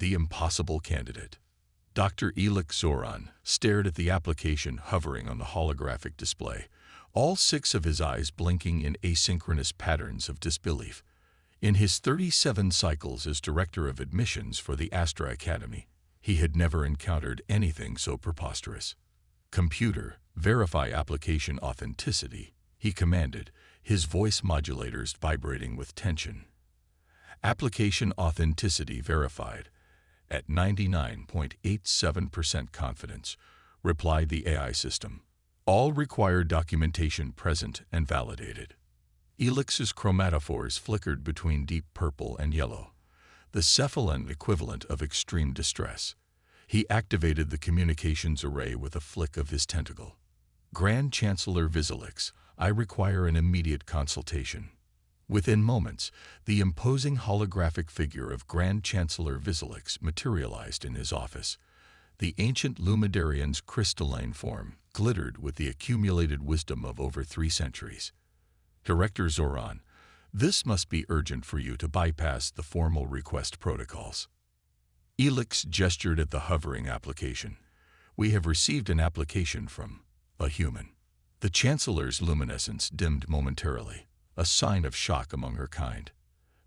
The impossible candidate. Dr. Elix Zoran stared at the application hovering on the holographic display, all 6 of his eyes blinking in asynchronous patterns of disbelief. In his 37 cycles as Director of Admissions for the Astra Academy, he had never encountered anything so preposterous. "Computer, verify application authenticity," he commanded, his voice modulators vibrating with tension. "Application authenticity verified at 99.87% confidence," replied the AI system. "All required documentation present and validated." Elix's chromatophores flickered between deep purple and yellow, the cephalon equivalent of extreme distress. He activated the communications array with a flick of his tentacle. "Grand Chancellor Vizelix, I require an immediate consultation." Within moments, the imposing holographic figure of Grand Chancellor Vizelix materialized in his office. The ancient Lumidarian's crystalline form glittered with the accumulated wisdom of over 3 centuries. "Director Zoran, this must be urgent for you to bypass the formal request protocols." Elix gestured at the hovering application. "We have received an application from a human." The Chancellor's luminescence dimmed momentarily, a sign of shock among her kind.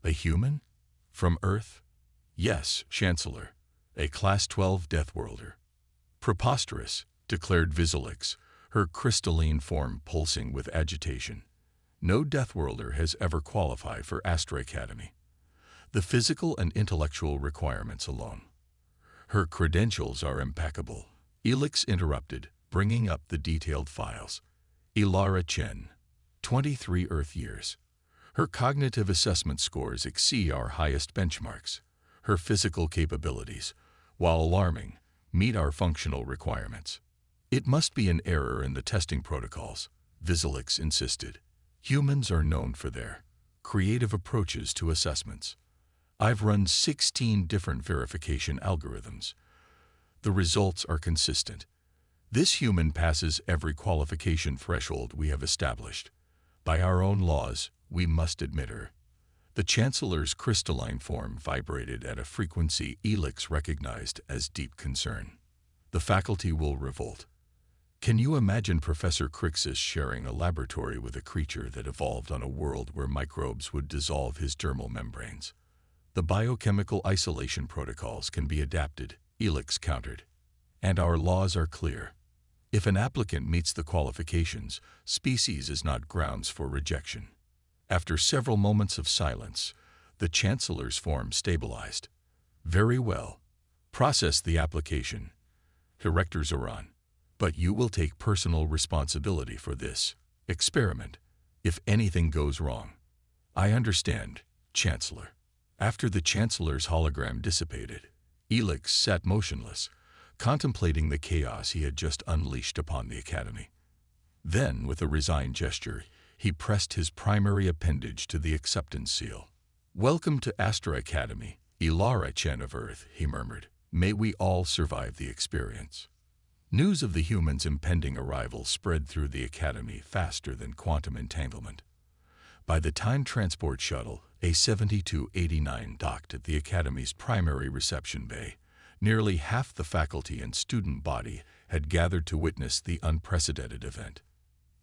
"A human? From Earth?" "Yes, Chancellor. A Class 12 Deathworlder." "Preposterous," declared Vizelix, her crystalline form pulsing with agitation. "No Deathworlder has ever qualified for Astra Academy. The physical and intellectual requirements alone." "Her credentials are impeccable," Elix interrupted, bringing up the detailed files. "Ilara Chen, 23 Earth years. Her cognitive assessment scores exceed our highest benchmarks. Her physical capabilities, while alarming, meet our functional requirements." "It must be an error in the testing protocols," Vizelix insisted. "Humans are known for their creative approaches to assessments. I've run 16 different verification algorithms. The results are consistent. This human passes every qualification threshold we have established. By our own laws, we must admit her." The Chancellor's crystalline form vibrated at a frequency Elix recognized as deep concern. "The faculty will revolt. Can you imagine Professor Crixus sharing a laboratory with a creature that evolved on a world where microbes would dissolve his dermal membranes?" "The biochemical isolation protocols can be adapted," Elix countered. "And our laws are clear. If an applicant meets the qualifications, species is not grounds for rejection." After several moments of silence, the Chancellor's form stabilized. "Very well. Process the application, Director Zoran. But you will take personal responsibility for this experiment if anything goes wrong." "I understand, Chancellor." After the Chancellor's hologram dissipated, Elix sat motionless, contemplating the chaos he had just unleashed upon the Academy. Then, with a resigned gesture, he pressed his primary appendage to the acceptance seal. "Welcome to Astra Academy, Ilara Chen of Earth," he murmured. "May we all survive the experience." News of the humans' impending arrival spread through the Academy faster than quantum entanglement. By the time Transport Shuttle A7289 docked at the Academy's primary reception bay, nearly half the faculty and student body had gathered to witness the unprecedented event.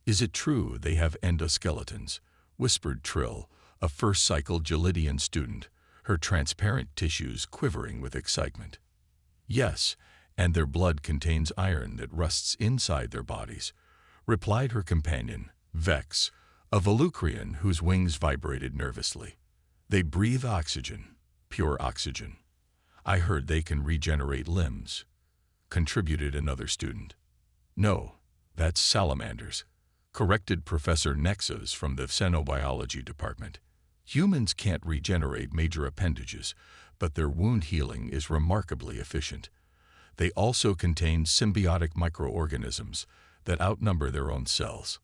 "Is it true they have endoskeletons?" whispered Trill, a first-cycle Gelidian student, her transparent tissues quivering with excitement. "Yes, and their blood contains iron that rusts inside their bodies," replied her companion, Vex, a Volucrian whose wings vibrated nervously. "They breathe oxygen, pure oxygen. I heard they can regenerate limbs," contributed another student. "No, that's salamanders," corrected Professor Nexus from the Xenobiology department. "Humans can't regenerate major appendages, but their wound healing is remarkably efficient. They also contain symbiotic microorganisms that outnumber their own cells."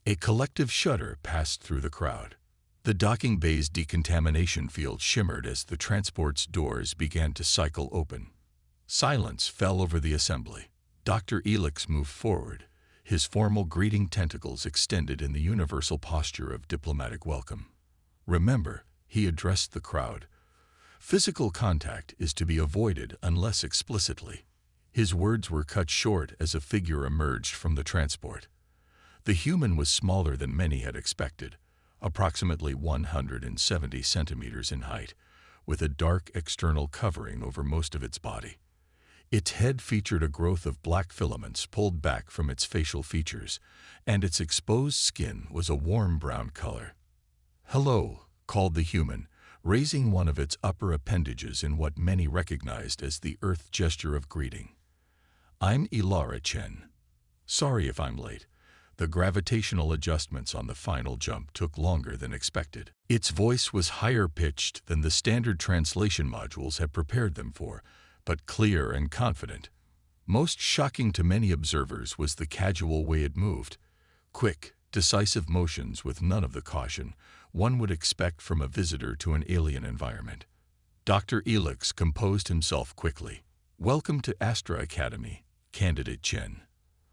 A collective shudder passed through the crowd. The docking bay's decontamination field shimmered as the transport's doors began to cycle open. Silence fell over the assembly. Dr. Elix moved forward, his formal greeting tentacles extended in the universal posture of diplomatic welcome. "Remember," he addressed the crowd, Physical contact is to be avoided unless explicitly. His words were cut short as a figure emerged from the transport. The human was smaller than many had expected, approximately 170 centimeters in height, with a dark external covering over most of its body. Its head featured a growth of black filaments pulled back from its facial features, and its exposed skin was a warm brown color. "Hello," called the human, raising one of its upper appendages in what many recognized as the Earth gesture of greeting. "I'm Ilara Chen. Sorry if I'm late. The gravitational adjustments on the final jump took longer than expected." Its voice was higher pitched than the standard translation modules had prepared them for, but clear and confident. Most shocking to many observers was the casual way it moved. Quick, decisive motions with none of the caution one would expect from a visitor to an alien environment. Dr. Elix composed himself quickly. "Welcome to Astra Academy, Candidate Chen.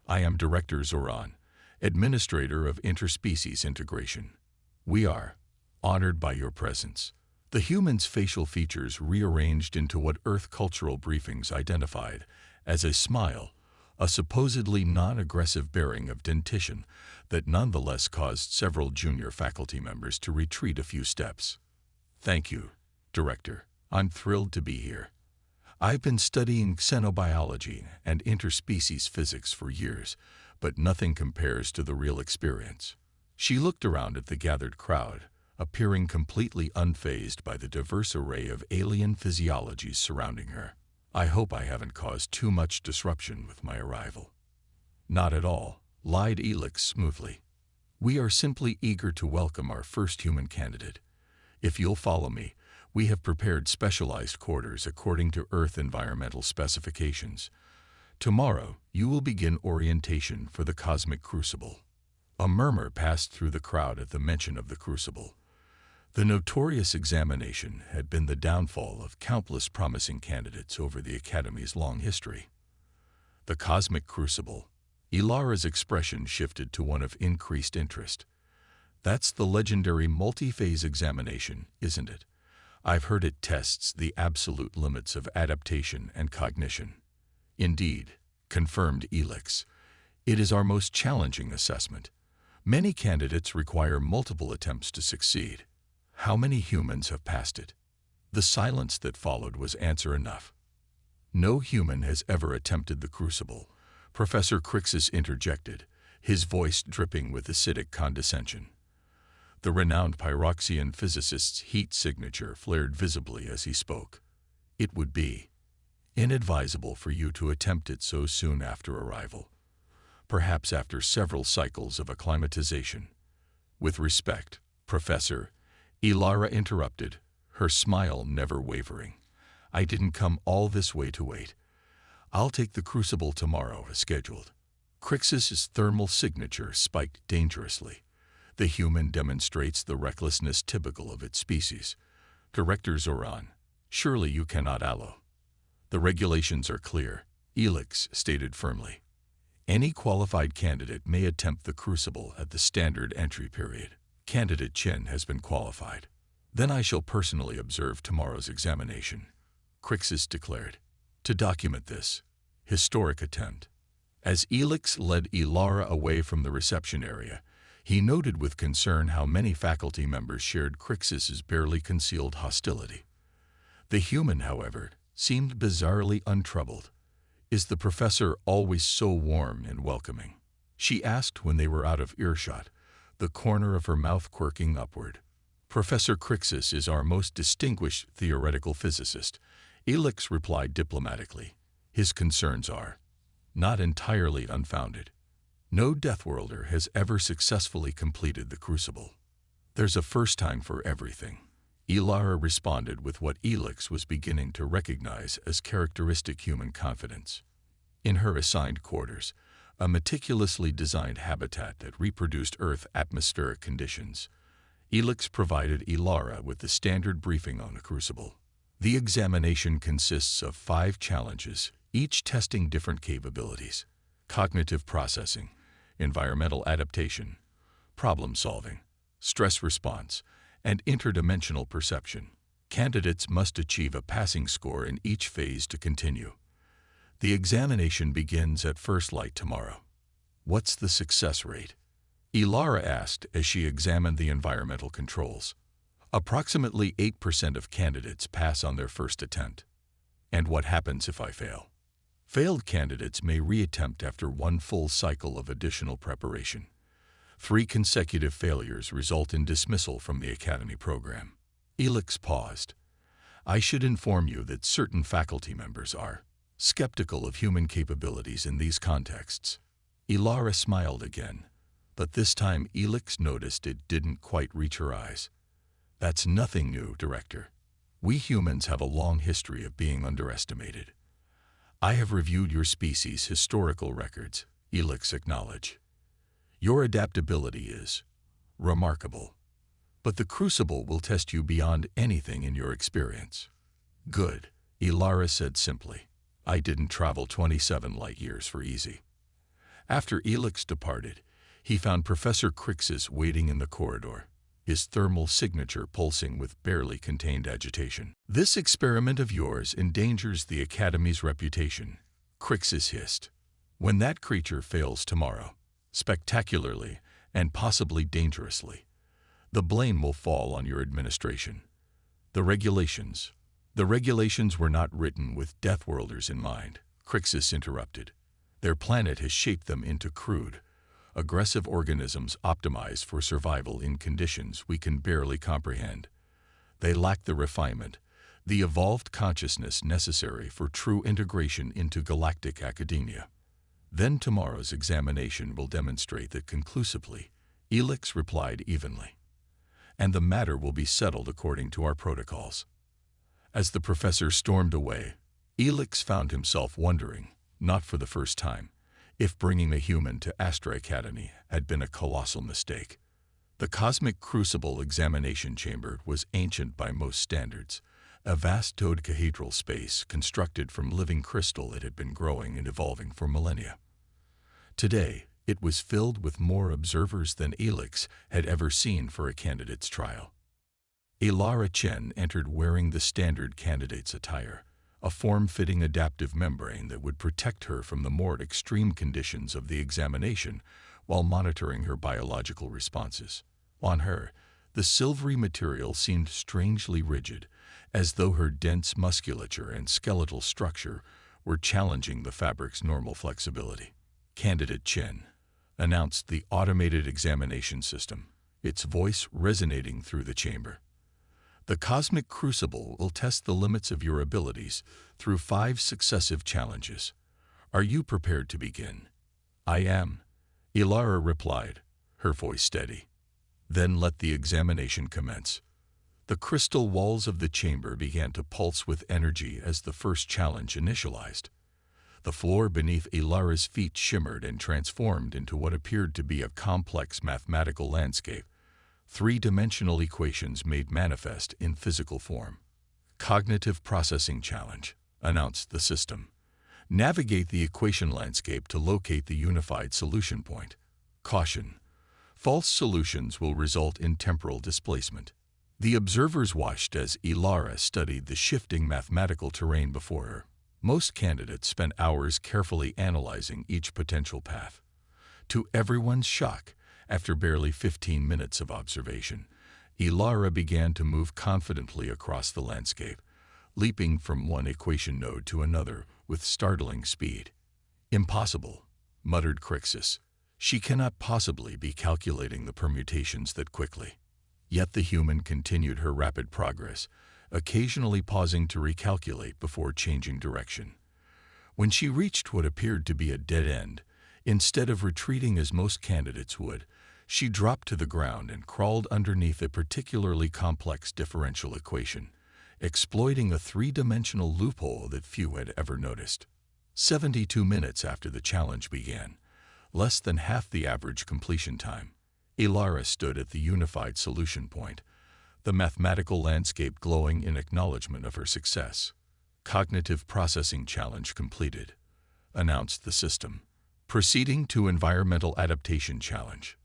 I am Director Zoran, Administrator of Interspecies Integration. We are honored by your presence." The human's facial features rearranged into what Earth cultural briefings identified as a smile, a supposedly non-aggressive bearing of dentition that nonetheless caused several junior faculty members to retreat a few steps. "Thank you, Director. I'm thrilled to be here. I've been studying xenobiology and interspecies physics for years, but nothing compares to the real experience." She looked around at the gathered crowd, appearing completely unfazed by the diverse array of alien physiologies surrounding her. "I hope I haven't caused too much disruption with my arrival." "Not at all," lied Elix smoothly. "We are simply eager to welcome our first human candidate. If you'll follow me, we have prepared specialized quarters according to Earth environmental specifications. Tomorrow, you will begin orientation for the cosmic crucible." A murmur passed through the crowd at the mention of the crucible. The notorious examination had been the downfall of countless promising candidates over the Academy's long history. The cosmic crucible. Ilara's expression shifted to one of increased interest. "That's the legendary multi-phase examination, isn't it? I've heard it tests the absolute limits of adaptation and cognition." "Indeed," confirmed Elix. "It is our most challenging assessment. Many candidates require multiple attempts to succeed. How many humans have passed it?" The silence that followed was answer enough. "No human has ever attempted the crucible," Professor Crixus interjected, his voice dripping with acidic condescension. The renowned Pyroxian physicist's heat signature flared visibly as he spoke. "It would be inadvisable for you to attempt it so soon after arrival. Perhaps after several cycles of acclimatization." "With respect, Professor," Ilara interrupted, her smile never wavering. "I didn't come all this way to wait. I'll take the crucible tomorrow as scheduled." Crixus's thermal signature spiked dangerously. The human demonstrates the recklessness typical of its species. "Director Zoran, surely you cannot allow." "The regulations are clear," Elix stated firmly. "Any qualified candidate may attempt the crucible at the standard entry period. Candidate Chen has been qualified. Then I shall personally observe tomorrow's examination," Crixus declared. "To document this historic attempt." As Elix led Ilara away from the reception area, he noted with concern how many faculty members shared Crixus's barely concealed hostility. The human, however, seemed bizarrely untroubled. "Is the professor always so warm and welcoming?" she asked when they were out of earshot, the corner of her mouth quirking upward. "Professor Crixus is our most distinguished theoretical physicist," Elix replied diplomatically. "His concerns are not entirely unfounded. No Deathworlder has ever successfully completed the crucible. There's a first time for everything." Ilara responded with what Elix was beginning to recognize as characteristic human confidence. In her assigned quarters, a meticulously designed habitat that reproduced Earth atmospheric conditions, Elix provided Ilara with the standard briefing on the crucible. The examination consists of 5 challenges, each testing different capabilities: cognitive processing, environmental adaptation, problem solving, stress response, and interdimensional perception. Candidates must achieve a passing score in each phase to continue. The examination begins at first light tomorrow. What's the success rate? Ilara asked as she examined the environmental controls. Approximately 8% of candidates pass on their first attempt. And what happens if I fail? Failed candidates may reattempt after one full cycle of additional preparation. 3 consecutive failures result in dismissal from the academy program. Elix paused. I should inform you that certain faculty members are skeptical of human capabilities in these contexts. Ilara smiled again, but this time Elix noticed it didn't quite reach her eyes. That's nothing new, Director. We humans have a long history of being underestimated. I have reviewed your species' historical records, Elix acknowledged. Your adaptability is remarkable. But the Crucible will test you beyond anything in your experience. Good, Ilara said simply. I didn't travel 27 light years for easy. After Elix departed, he found Professor Crixus waiting in the corridor, his thermal signature pulsing with barely contained agitation. This experiment of yours endangers the Academy's reputation, Crixus hissed. When that creature fails tomorrow, spectacularly and possibly dangerously, the blame will fall on your administration. The regulations were not written with Deathworlders in mind, Crixus interrupted. Their planet has shaped them into crude, aggressive organisms optimized for survival in conditions we can barely comprehend. They lack the refinement, the evolved consciousness necessary for true integration into galactic academia. Then tomorrow's examination will demonstrate that conclusively, Elix replied evenly. And the matter will be settled according to our protocols. As the professor stormed away, Elix found himself wondering, not for the first time, if bringing a human to Astra Academy had been a colossal mistake. The Cosmic Crucible examination chamber was ancient by most standards, a vast dodecahedral space constructed from living crystal that had been growing and evolving for millennia. Today, it was filled with more observers than Elix had ever seen for a candidate's trial. Ilara Chen entered wearing the standard candidate's attire, a form-fitting adaptive membrane that would protect her from the more extreme conditions of the examination while monitoring her biological responses. On her, the silvery material seemed strangely rigid, as though her dense musculature and skeletal structure were challenging the fabric's normal flexibility. Candidate Chen announced the automated examination system, its voice resonating through the chamber. The Cosmic Crucible will test the limits of your abilities through 5 successive challenges. Are you prepared to begin? I am, Ilara replied, her voice steady. Then let the examination commence. The crystal walls of the chamber began to pulse with energy as the first challenge initialized. The floor beneath Ilara's feet shimmered and transformed into what appeared to be a complex mathematical landscape, 3-dimensional equations made manifest in physical form. Cognitive Processing Challenge, announced the system. Navigate the equation landscape to locate the unified solution point. Caution. False solutions will result in temporal displacement. The observers watched as Ilara studied the shifting mathematical terrain before her. Most candidates spent hours carefully analyzing each potential path. To everyone's shock, after barely 15 minutes of observation, Ilara began to move confidently across the landscape, leaping from one equation node to another with startling speed. Impossible, muttered Crixus. She cannot possibly be calculating the permutations that quickly. Yet the human continued her rapid progress, occasionally pausing to recalculate before changing direction. When she reached what appeared to be a dead end, instead of retreating as most candidates would, she dropped to the ground and crawled underneath a particularly complex differential equation, exploiting a 3-dimensional loophole that few had ever noticed. 72 minutes after the challenge began, less than half the average completion time, Ilara stood at the unified solution point, the mathematical landscape glowing in acknowledgement of her success. Cognitive Processing Challenge completed, announced the system. Proceeding to Environmental Adaptation Challenge.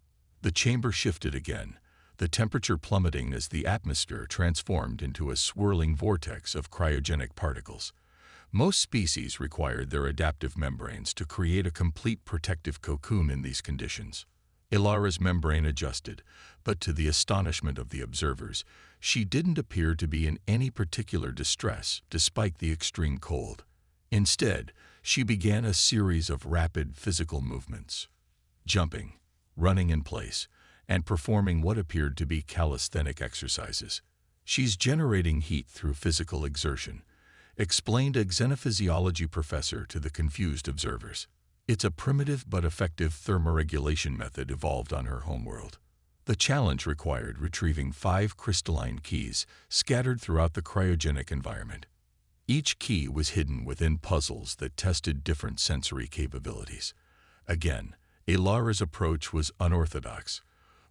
The chamber shifted again, the temperature plummeting as the atmosphere transformed into a swirling vortex of cryogenic particles. Most species required their adaptive membranes to create a complete protective cocoon in these conditions. Ilara's membrane adjusted, but to the astonishment of the observers, she didn't appear to be in any particular distress despite the extreme cold. Instead, she began a series of rapid physical movements, jumping, running in place, and performing what appeared to be calisthenic exercises. "She's generating heat through physical exertion," explained a xenophysiology professor to the confused observers. "It's a primitive but effective thermoregulation method evolved on her homeworld." The challenge required retrieving 5 crystalline keys scattered throughout the cryogenic environment. Each key was hidden within puzzles that tested different sensory capabilities. Again, Ilara's approach was unorthodox.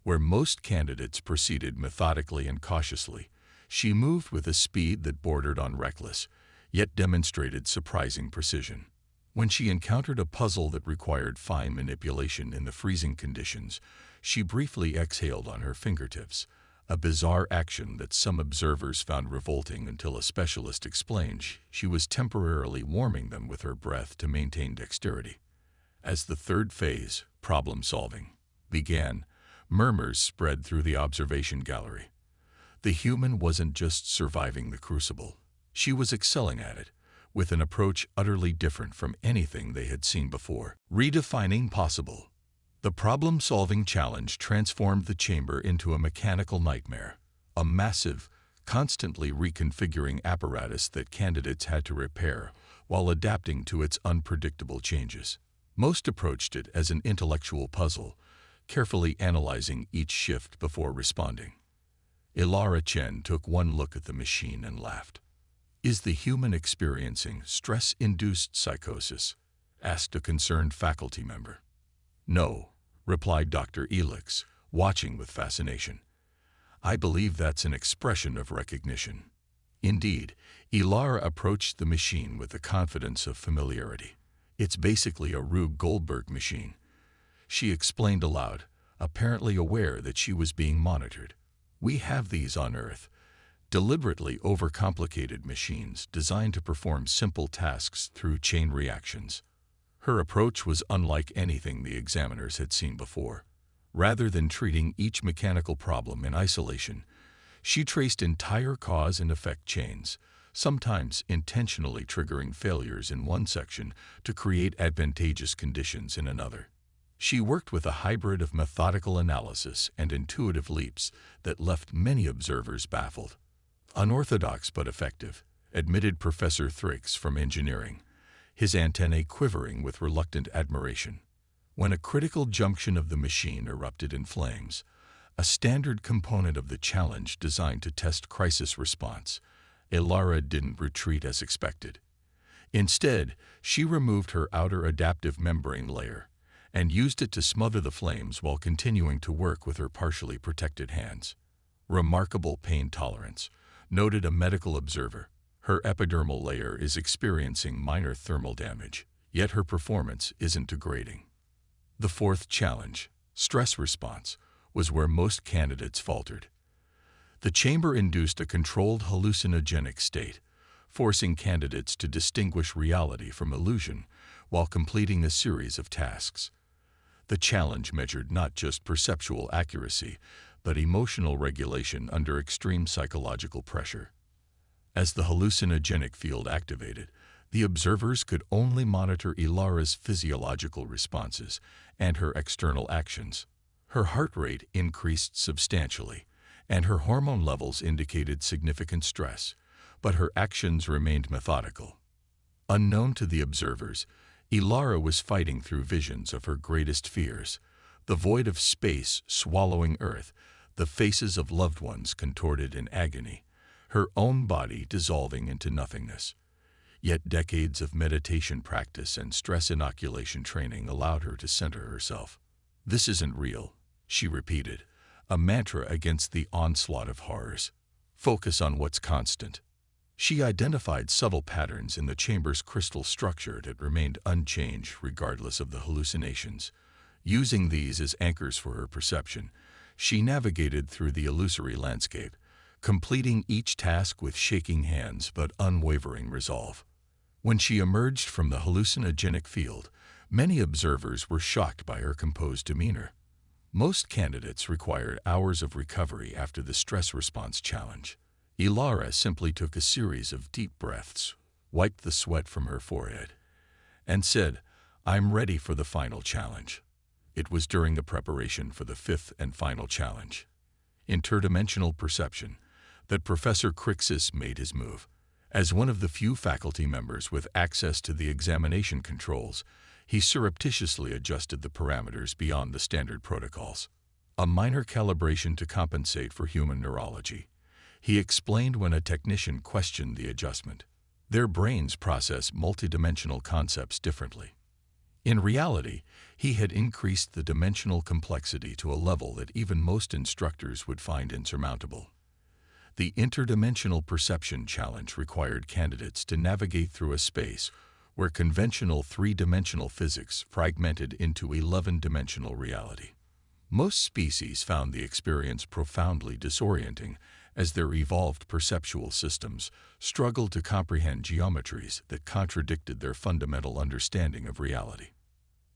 Where most candidates proceeded methodically and cautiously, she moved with a speed that bordered on reckless, yet demonstrated surprising precision. When she encountered a puzzle that required fine manipulation in the freezing conditions, she briefly exhaled on her fingertips, a bizarre action that some observers found revolting until a specialist explained she was temporarily warming them with her breath to maintain dexterity. As the third phase, problem-solving, began, murmurs spread through the observation gallery. The human wasn't just surviving the crucible. She was excelling at it, with an approach utterly different from anything they had seen before. Redefining possible. The problem-solving challenge transformed the chamber into a mechanical nightmare, a massive, constantly reconfiguring apparatus that candidates had to repair while adapting to its unpredictable changes. Most approached it as an intellectual puzzle, carefully analyzing each shift before responding. Ilara Chen took one look at the machine and laughed. "Is the human experiencing stress-induced psychosis?" asked a concerned faculty member. "No," replied Dr. Elix, watching with fascination. "I believe that's an expression of recognition." Indeed, Ilara approached the machine with the confidence of familiarity. "It's basically a Rube Goldberg machine," she explained aloud, apparently aware that she was being monitored. "We have these on Earth, deliberately overcomplicated machines designed to perform simple tasks through chain reactions." Her approach was unlike anything the examiners had seen before. Rather than treating each mechanical problem in isolation, she traced entire cause and effect chains, sometimes intentionally triggering failures in one section to create advantageous conditions in another. She worked with a hybrid of methodical analysis and intuitive leaps that left many observers baffled. "Unorthodox but effective," admitted Professor Thrix from engineering, his antennae quivering with reluctant admiration. When a critical junction of the machine erupted in flames, a standard component of the challenge designed to test crisis response, Ilara didn't retreat as expected. Instead, she removed her outer adaptive membrane layer and used it to smother the flames while continuing to work with her partially protected hands. "Remarkable pain tolerance," noted a medical observer. "Her epidermal layer is experiencing minor thermal damage, yet her performance isn't degrading." The fourth challenge, stress response, was where most candidates faltered. The chamber induced a controlled hallucinogenic state, forcing candidates to distinguish reality from illusion while completing a series of tasks. The challenge measured not just perceptual accuracy, but emotional regulation under extreme psychological pressure. As the hallucinogenic field activated, the observers could only monitor Ilara's physiological responses and her external actions. Her heart rate increased substantially, and her hormone levels indicated significant stress, but her actions remained methodical. Unknown to the observers, Ilara was fighting through visions of her greatest fears: the void of space swallowing Earth, the faces of loved ones contorted in agony, her own body dissolving into nothingness. Yet decades of meditation practice and stress inoculation training allowed her to center herself. "This isn't real," she repeated, a mantra against the onslaught of horrors. "Focus on what's constant." She identified subtle patterns in the chamber's crystal structure that remained unchanged regardless of the hallucinations. Using these as anchors for her perception, She navigated through the illusory landscape, completing each task with shaking hands but unwavering resolve. When she emerged from the hallucinogenic field, many observers were shocked by her composed demeanor. Most candidates required hours of recovery after the stress response challenge. Ilara simply took a series of deep breaths, wiped the sweat from her forehead, and said, "I'm ready for the final challenge." It was during the preparation for the fifth and final challenge, interdimensional perception, that Professor Crixus made his move. As one of the few faculty members with access to the examination controls, he surreptitiously adjusted the parameters beyond the standard protocols. A minor calibration to compensate for human neurology. He explained when a technician questioned the adjustment. Their brains process multidimensional concepts differently. In reality, he had increased the dimensional complexity to a level that even most instructors would find insurmountable. The interdimensional perception challenge required candidates to navigate through a space where conventional three-dimensional physics fragmented into 11-dimensional reality. Most species found the experience profoundly disorienting, as their evolved perceptual systems struggled to comprehend geometries that contradicted their fundamental understanding of reality.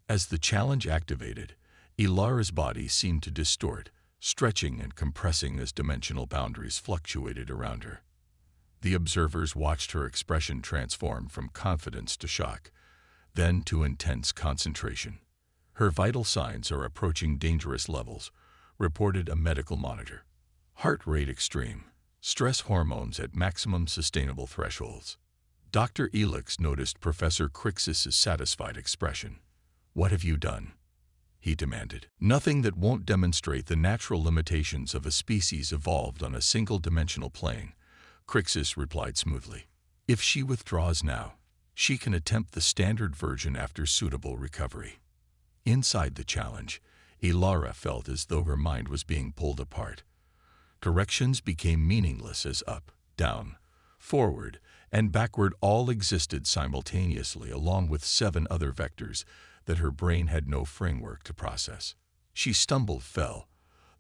As the challenge activated, Ilara's body seemed to distort, stretching and compressing as dimensional boundaries fluctuated around her. The observers watched her expression transform from confidence to shock, then to intense concentration. Her vital signs are approaching dangerous levels, reported a medical monitor. Heart rate extreme, stress hormones at maximum sustainable thresholds. Dr. Elix noticed Professor Crixus's satisfied expression. "What have you done?" he demanded. "Nothing that won't demonstrate the natural limitations of a species evolved on a single-dimensional plane," Crixus replied smoothly. "If she withdraws now, she can attempt the standard version after suitable recovery." Inside the challenge, Ilara felt as though her mind was being pulled apart. Directions became meaningless as up, down, forward, and backward all existed simultaneously, along with 7 other vectors that her brain had no framework to process. She stumbled, fell,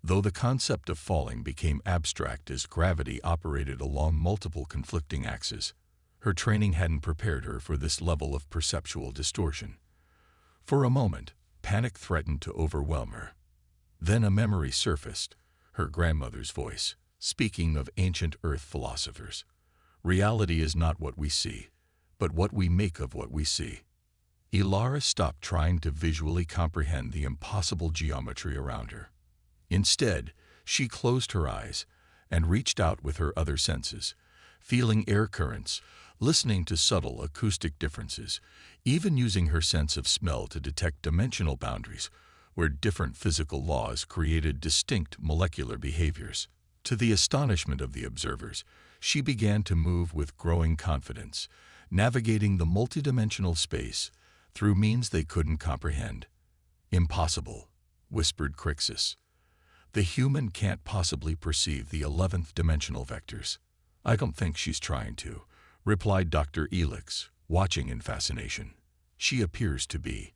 though the concept of falling became abstract as gravity operated along multiple conflicting axes. Her training hadn't prepared her for this level of perceptual distortion. For a moment, panic threatened to overwhelm her. Then a memory surfaced, her grandmother's voice, speaking of ancient Earth philosophers. "Reality is not what we see, but what we make of what we see." Ilara stopped trying to visually comprehend the impossible geometry around her. Instead, she closed her eyes and reached out with her other senses, feeling air currents, listening to subtle acoustic differences, even using her sense of smell to detect dimensional boundaries where different physical laws created distinct molecular behaviors. To the astonishment of the observers, she began to move with growing confidence, navigating the multidimensional space through means they couldn't comprehend. "Impossible," whispered Crixus. "The human can't possibly perceive the 11th dimensional vectors." "I don't think she's trying to," replied Dr. Elix, watching in fascination. "She appears to be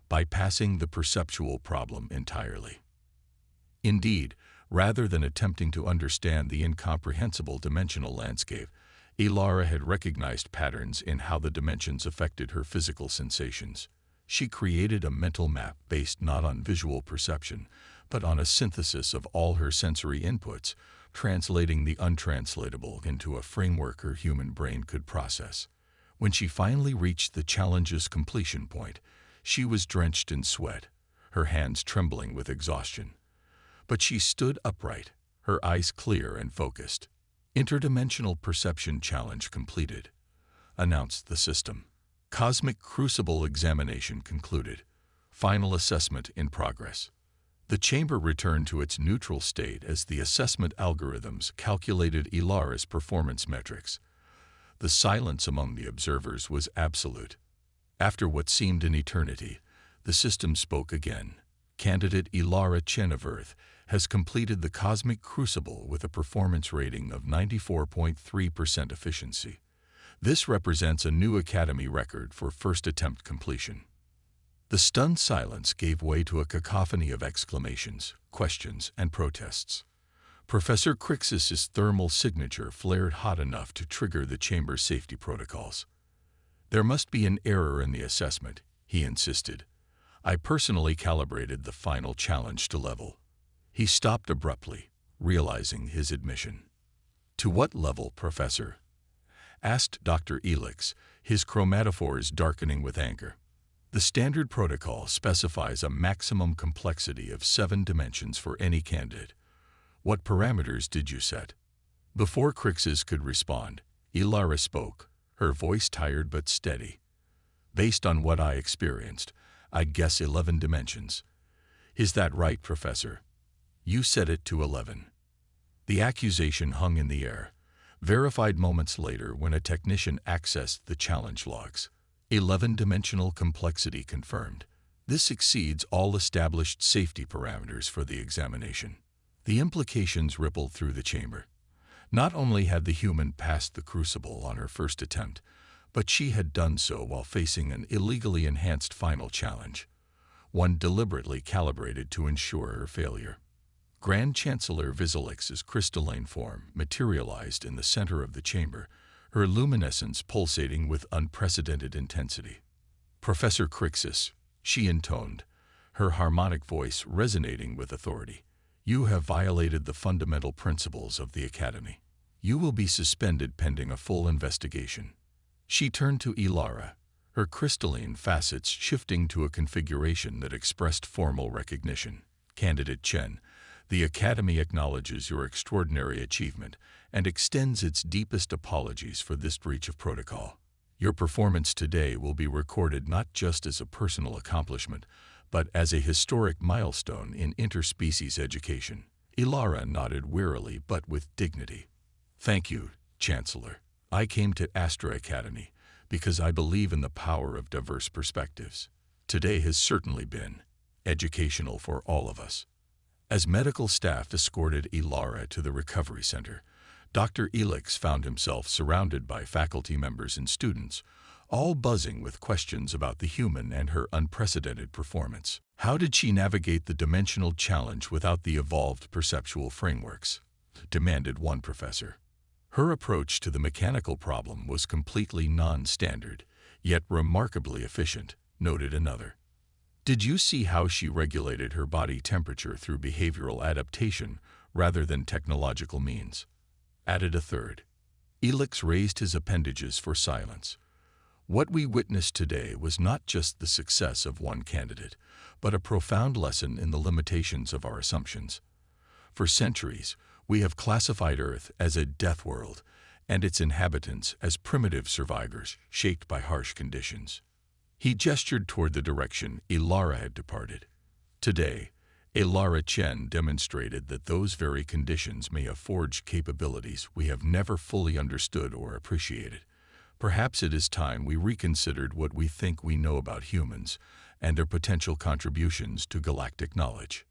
bypassing the perceptual problem entirely." Indeed, rather than attempting to understand the incomprehensible dimensional landscape, Ilara had recognized patterns in how the dimensions affected her physical sensations. She created a mental map based not on visual perception, but on a synthesis of all her sensory inputs, translating the untranslatable into a framework her human brain could process. When she finally reached the challenge's completion point, she was drenched in sweat, her hands trembling with exhaustion. But she stood upright, her eyes clear and focused. "Interdimensional perception challenge completed," announced the system. "Cosmic crucible examination concluded. Final assessment in progress." The chamber returned to its neutral state as the assessment algorithms calculated Ilara's performance metrics. The silence among the observers was absolute. After what seemed an eternity, the system spoke again. "Candidate Ilara Chen of Earth has completed the cosmic crucible with a performance rating of 94.3% efficiency. This represents a new Academy record for first attempt completion." The stunned silence gave way to a cacophony of exclamations, questions, and protests. Professor Crixus's thermal signature flared hot enough to trigger the chamber's safety protocols. "There must be an error in the assessment," he insisted. "I personally calibrated the final challenge to level." He stopped abruptly, realizing his admission. "To what level, Professor?" asked Dr. Elix, his chromatophores darkening with anger. "The standard protocol specifies a maximum complexity of 7 dimensions for any candidate. What parameters did you set?" Before Crixus could respond, Ilara spoke, her voice tired but steady. "Based on what I experienced, I'd guess 11 dimensions." "Is that right, Professor?" "You set it to 11. The accusation hung in the air, verified moments later when a technician accessed the challenge logs. 11-dimensional complexity confirmed. This exceeds all established safety parameters for the examination. The implications rippled through the chamber. Not only had the human passed the crucible on her first attempt, but she had done so while facing an illegally enhanced final challenge, one deliberately calibrated to ensure her failure. Grand Chancellor Vizelix's crystalline form materialized in the center of the chamber, her luminescence pulsating with unprecedented intensity. "Professor Crixus," she intoned, her harmonic voice resonating with authority, "you have violated the fundamental principles of the Academy. You will be suspended pending a full investigation." She turned to Ilara, her crystalline facets shifting to a configuration that expressed formal recognition. "Candidate Chen, the Academy acknowledges your extraordinary achievement and extends its deepest apologies for this breach of protocol. Your performance today will be recorded not just as a personal accomplishment, but as a historic milestone in interspecies education." Ilara nodded wearily but with dignity. "Thank you, Chancellor. I came to Astra Academy because I believe in the power of diverse perspectives. Today has certainly been educational for all of us." As medical staff escorted Ilara to the recovery center, Dr. Elix found himself surrounded by faculty members and students, all buzzing with questions about the human and her unprecedented performance. How did she navigate the dimensional challenge without the evolved perceptual frameworks? Demanded one professor. Her approach to the mechanical problem was completely non-standard, yet remarkably efficient, noted another. Did you see how she regulated her body temperature through behavioral adaptation rather than technological means? Added a third. Elix raised his appendages for silence. What we witnessed today was not just the success of one candidate, but a profound lesson in the limitations of our assumptions. For centuries, we have classified Earth as a death world, and its inhabitants as primitive survivors shaped by harsh conditions. He gestured toward the direction Ilara had departed. Today, Ilara Chen demonstrated that those very conditions may have forged capabilities we have never fully understood or appreciated. Perhaps it is time we reconsidered what we think we know about humans and their potential contributions to galactic knowledge.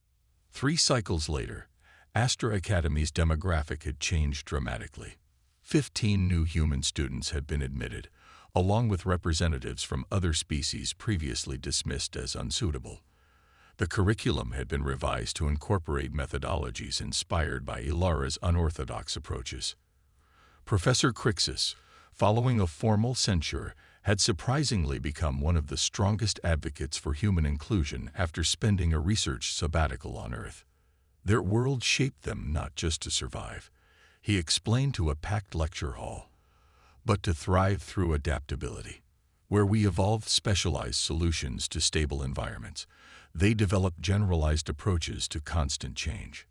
3 cycles later, Astra Academy's demographic had changed dramatically. 15 new human students had been admitted, along with representatives from other species previously dismissed as unsuitable. The curriculum had been revised to incorporate methodologies inspired by Ilara's unorthodox approaches. Professor Crixus, following a formal censure, had surprisingly become one of the strongest advocates for human inclusion after spending a research sabbatical on Earth. Their world shaped them not just to survive, he explained to a packed lecture hall, but to thrive through adaptability. Where we evolved specialized solutions to stable environments, they developed generalized approaches to constant change.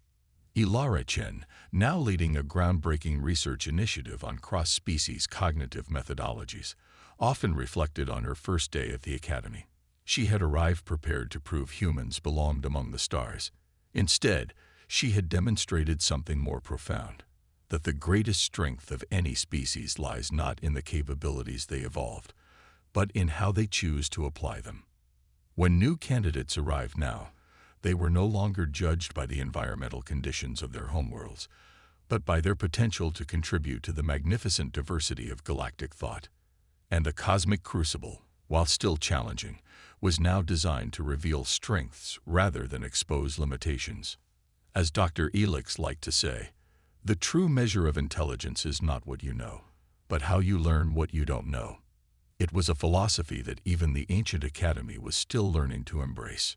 Ilara Chen, now leading a groundbreaking research initiative on cross-species cognitive methodologies, often reflected on her first day at the Academy. She had arrived prepared to prove humans belonged among the stars. Instead, she had demonstrated something more profound, that the greatest strength of any species lies not in the capabilities they evolved, but in how they choose to apply them. When new candidates arrived now, they were no longer judged by the environmental conditions of their homeworlds, but by their potential to contribute to the magnificent diversity of galactic thought. And the cosmic crucible, while still challenging, was now designed to reveal strengths rather than expose limitations. As Dr. Elix liked to say, the true measure of intelligence is not what you know, but how you learn what you don't know. It was a philosophy that even the ancient academy was still learning to embrace.